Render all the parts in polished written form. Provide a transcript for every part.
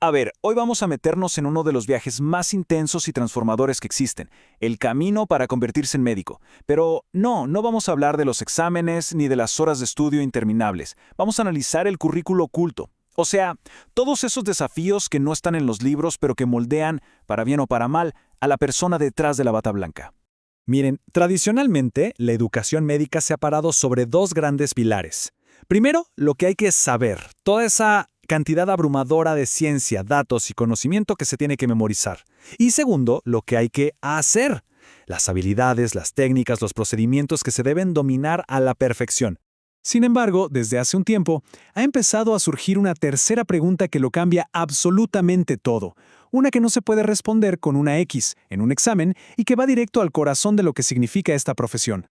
A ver, hoy vamos a meternos en uno de los viajes más intensos y transformadores que existen, el camino para convertirse en médico. Pero no vamos a hablar de los exámenes ni de las horas de estudio interminables. Vamos a analizar el currículo oculto. O sea, todos esos desafíos que no están en los libros, pero que moldean, para bien o para mal, a la persona detrás de la bata blanca. Miren, tradicionalmente, la educación médica se ha parado sobre dos grandes pilares. Primero, lo que hay que saber, toda esa cantidad abrumadora de ciencia, datos y conocimiento que se tiene que memorizar. Y segundo, lo que hay que hacer, las habilidades, las técnicas, los procedimientos que se deben dominar a la perfección. Sin embargo, desde hace un tiempo, ha empezado a surgir una tercera pregunta que lo cambia absolutamente todo. Una que no se puede responder con una X en un examen y que va directo al corazón de lo que significa esta profesión.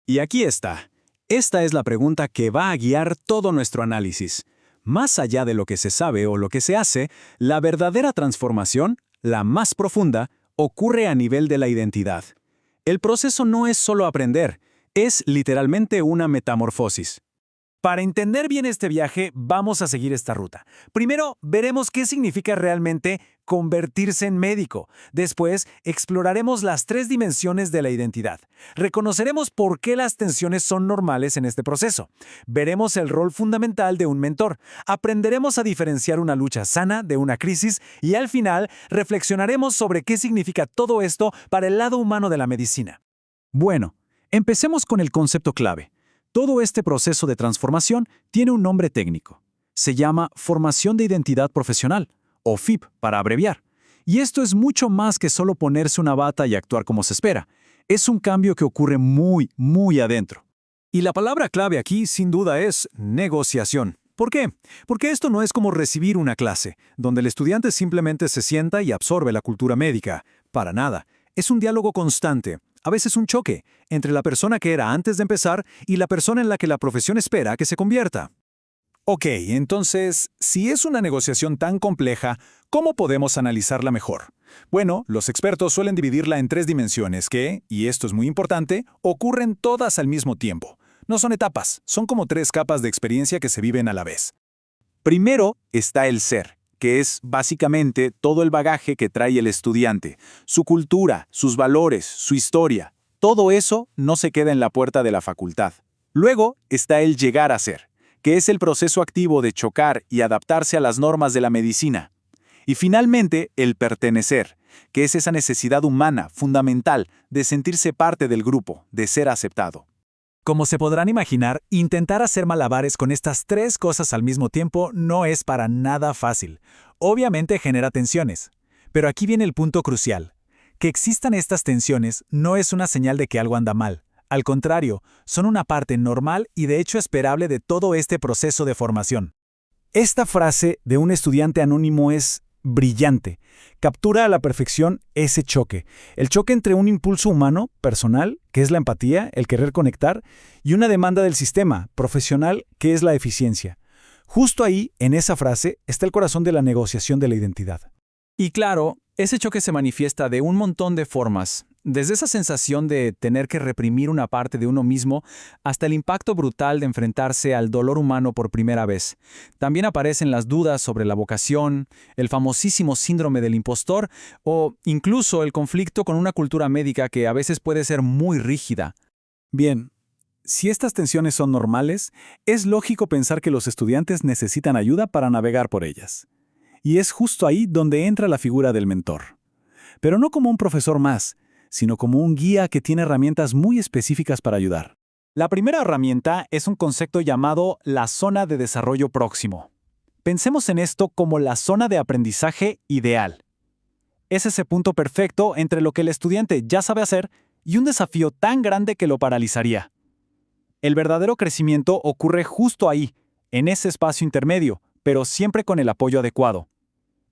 Y aquí está. Esta es la pregunta que va a guiar todo nuestro análisis. Más allá de lo que se sabe o lo que se hace, la verdadera transformación, la más profunda, ocurre a nivel de la identidad. El proceso no es solo aprender, es literalmente una metamorfosis. Para entender bien este viaje, vamos a seguir esta ruta. Primero, veremos qué significa realmente convertirse en médico. Después, exploraremos las tres dimensiones de la identidad. Reconoceremos por qué las tensiones son normales en este proceso. Veremos el rol fundamental de un mentor. Aprenderemos a diferenciar una lucha sana de una crisis y al final, reflexionaremos sobre qué significa todo esto para el lado humano de la medicina. Bueno, empecemos con el concepto clave. Todo este proceso de transformación tiene un nombre técnico. Se llama formación de identidad profesional, o FIP para abreviar. Y esto es mucho más que solo ponerse una bata y actuar como se espera. Es un cambio que ocurre muy adentro. Y la palabra clave aquí, sin duda, es negociación. ¿Por qué? Porque esto no es como recibir una clase, donde el estudiante simplemente se sienta y absorbe la cultura médica. Para nada. Es un diálogo constante. A veces un choque entre la persona que era antes de empezar y la persona en la que la profesión espera que se convierta. Ok, entonces, si es una negociación tan compleja, ¿cómo podemos analizarla mejor? Bueno, los expertos suelen dividirla en tres dimensiones que, y esto es muy importante, ocurren todas al mismo tiempo. No son etapas, son como tres capas de experiencia que se viven a la vez. Primero está el ser, que es básicamente todo el bagaje que trae el estudiante, su cultura, sus valores, su historia. Todo eso no se queda en la puerta de la facultad. Luego está el llegar a ser, que es el proceso activo de chocar y adaptarse a las normas de la medicina. Y finalmente, el pertenecer, que es esa necesidad humana, fundamental, de sentirse parte del grupo, de ser aceptado. Como se podrán imaginar, intentar hacer malabares con estas tres cosas al mismo tiempo no es para nada fácil. Obviamente genera tensiones. Pero aquí viene el punto crucial. Que existan estas tensiones no es una señal de que algo anda mal. Al contrario, son una parte normal y de hecho esperable de todo este proceso de formación. Esta frase de un estudiante anónimo es brillante. Captura a la perfección ese choque. El choque entre un impulso humano, personal, que es la empatía, el querer conectar, y una demanda del sistema, profesional, que es la eficiencia. Justo ahí, en esa frase, está el corazón de la negociación de la identidad. Y claro, ese choque se manifiesta de un montón de formas, desde esa sensación de tener que reprimir una parte de uno mismo hasta el impacto brutal de enfrentarse al dolor humano por primera vez. También aparecen las dudas sobre la vocación, el famosísimo síndrome del impostor o incluso el conflicto con una cultura médica que a veces puede ser muy rígida. Bien, si estas tensiones son normales, es lógico pensar que los estudiantes necesitan ayuda para navegar por ellas. Y es justo ahí donde entra la figura del mentor. Pero no como un profesor más, sino como un guía que tiene herramientas muy específicas para ayudar. La primera herramienta es un concepto llamado la zona de desarrollo próximo. Pensemos en esto como la zona de aprendizaje ideal. Es ese punto perfecto entre lo que el estudiante ya sabe hacer y un desafío tan grande que lo paralizaría. El verdadero crecimiento ocurre justo ahí, en ese espacio intermedio, pero siempre con el apoyo adecuado.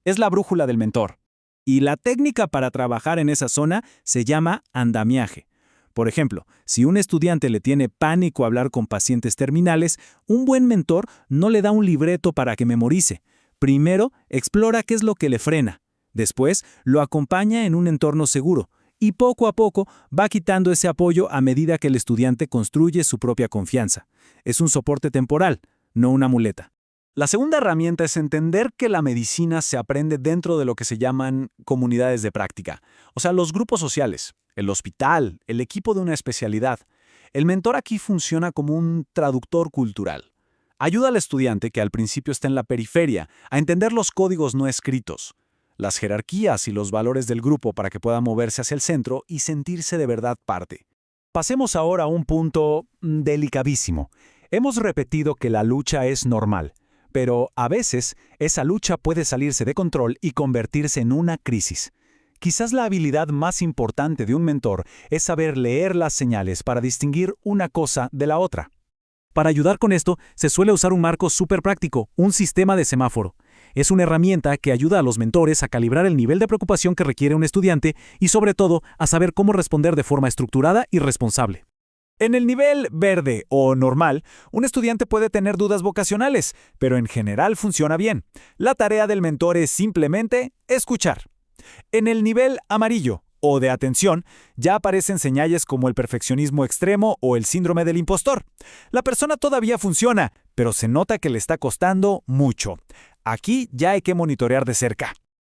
Es la brújula del mentor. Y la técnica para trabajar en esa zona se llama andamiaje. Por ejemplo, si un estudiante le tiene pánico a hablar con pacientes terminales, un buen mentor no le da un libreto para que memorice. Primero, explora qué es lo que le frena. Después, lo acompaña en un entorno seguro. Y poco a poco va quitando ese apoyo a medida que el estudiante construye su propia confianza. Es un soporte temporal, no una muleta. La segunda herramienta es entender que la medicina se aprende dentro de lo que se llaman comunidades de práctica, o sea, los grupos sociales, el hospital, el equipo de una especialidad. El mentor aquí funciona como un traductor cultural. Ayuda al estudiante, que al principio está en la periferia, a entender los códigos no escritos, las jerarquías y los valores del grupo para que pueda moverse hacia el centro y sentirse de verdad parte. Pasemos ahora a un punto delicadísimo. Hemos repetido que la lucha es normal, pero a veces esa lucha puede salirse de control y convertirse en una crisis. Quizás la habilidad más importante de un mentor es saber leer las señales para distinguir una cosa de la otra. Para ayudar con esto, se suele usar un marco súper práctico, un sistema de semáforo. Es una herramienta que ayuda a los mentores a calibrar el nivel de preocupación que requiere un estudiante y, sobre todo, a saber cómo responder de forma estructurada y responsable. En el nivel verde o normal, un estudiante puede tener dudas vocacionales, pero en general funciona bien. La tarea del mentor es simplemente escuchar. En el nivel amarillo o de atención, ya aparecen señales como el perfeccionismo extremo o el síndrome del impostor. La persona todavía funciona, pero se nota que le está costando mucho. Aquí ya hay que monitorear de cerca.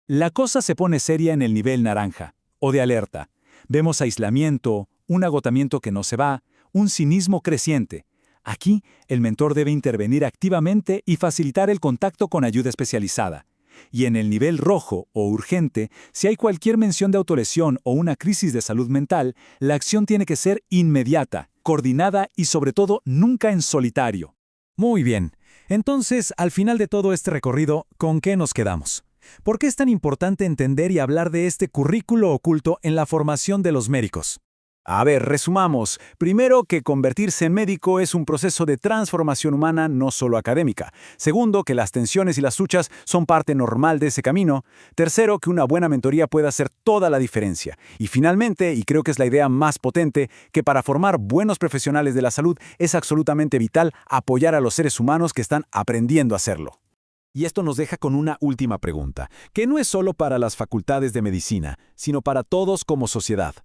La cosa se pone seria en el nivel naranja o de alerta. Vemos aislamiento, un agotamiento que no se va, un cinismo creciente. Aquí, el mentor debe intervenir activamente y facilitar el contacto con ayuda especializada. Y en el nivel rojo o urgente, si hay cualquier mención de autolesión o una crisis de salud mental, la acción tiene que ser inmediata, coordinada y sobre todo nunca en solitario. Muy bien. Entonces, al final de todo este recorrido, ¿con qué nos quedamos? ¿Por qué es tan importante entender y hablar de este currículo oculto en la formación de los médicos? A ver, resumamos. Primero, que convertirse en médico es un proceso de transformación humana, no solo académica. Segundo, que las tensiones y las luchas son parte normal de ese camino. Tercero, que una buena mentoría puede hacer toda la diferencia. Y finalmente, y creo que es la idea más potente, que para formar buenos profesionales de la salud es absolutamente vital apoyar a los seres humanos que están aprendiendo a hacerlo. Y esto nos deja con una última pregunta, que no es solo para las facultades de medicina, sino para todos como sociedad.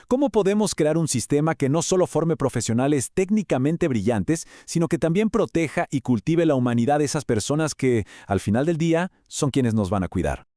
¿Cómo podemos crear un sistema que no solo forme profesionales técnicamente brillantes, sino que también proteja y cultive la humanidad de esas personas que, al final del día, son quienes nos van a cuidar?